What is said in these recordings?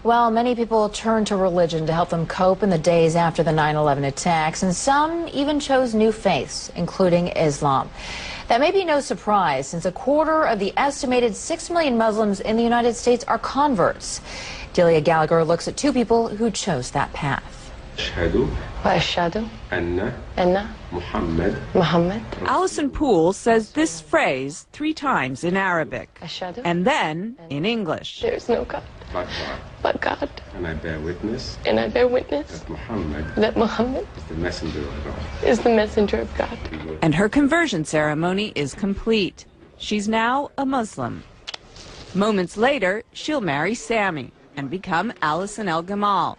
Well, many people turned to religion to help them cope in the days after the 9/11 attacks, and some even chose new faiths, including Islam. That may be no surprise, since a quarter of the estimated 6 million Muslims in the United States are converts. Delia Gallagher looks at two people who chose that path. وأشهد أن Muhammad. Allison Poole says this phrase 3 times in Arabic أشهد and then in English. There is no God but God. And I bear witness That Muhammad is the messenger of God. is the messenger of God. And her conversion ceremony is complete. She's now a Muslim. Moments later, she'll marry Sammy and become Allison El Gamal.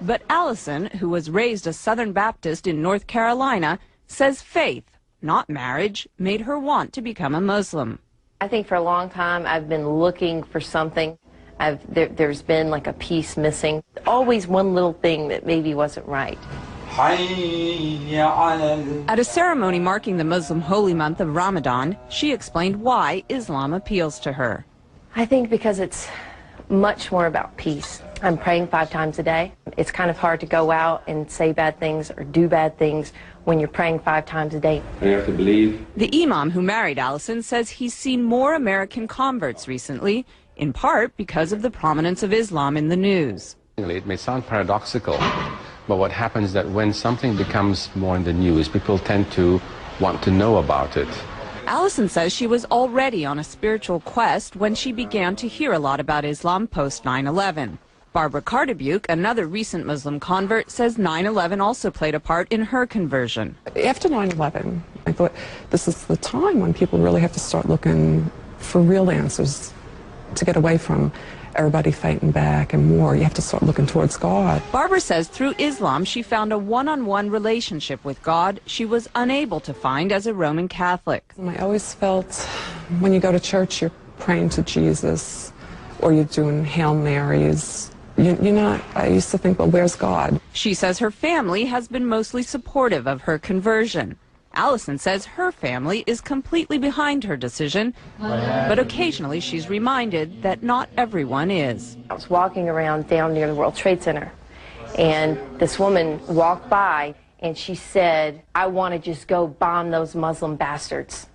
But Allison, who was raised a Southern Baptist in North Carolina, says faith, not marriage, made her want to become a Muslim. I think for a long time I've been looking for something. There's been like a piece missing. Always one little thing that maybe wasn't right. At a ceremony marking the Muslim holy month of Ramadan, she explained why Islam appeals to her. I think because it's much more about peace. I'm praying 5 times a day. It's kind of hard to go out and say bad things or do bad things when you're praying 5 times a day. And you have to believe. The imam who married Allison says he's seen more American converts recently, in part because of the prominence of Islam in the news. It may sound paradoxical, but what happens is that when something becomes more in the news, people tend to want to know about it. Allison says she was already on a spiritual quest when she began to hear a lot about Islam post 9/11. Barbara Cardebuke, another recent Muslim convert, says 9/11 also played a part in her conversion. After 9/11, I thought this is the time when people really have to start looking for real answers to get away from everybody fighting back and more. You have to start looking towards God. Barbara says through Islam she found a one-on-one relationship with God she was unable to find as a Roman Catholic. I always felt when you go to church you're praying to Jesus or you're doing Hail Marys. You're not, I used to think, well, where's God? She says her family has been mostly supportive of her conversion. Allison says her family is completely behind her decision, but occasionally she's reminded that not everyone is. I was walking around down near the World Trade Center, and this woman walked by, and she said, "I want to just go bomb those Muslim bastards."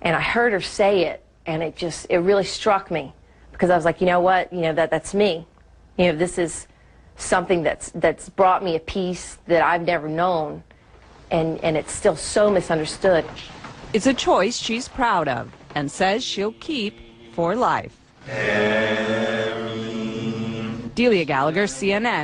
And I heard her say it, and it really struck me, because I was like, you know what, that's me. This is something that's brought me a peace that I've never known. And it's still so misunderstood. It's a choice she's proud of and says she'll keep for life. Delia Gallagher, CNN.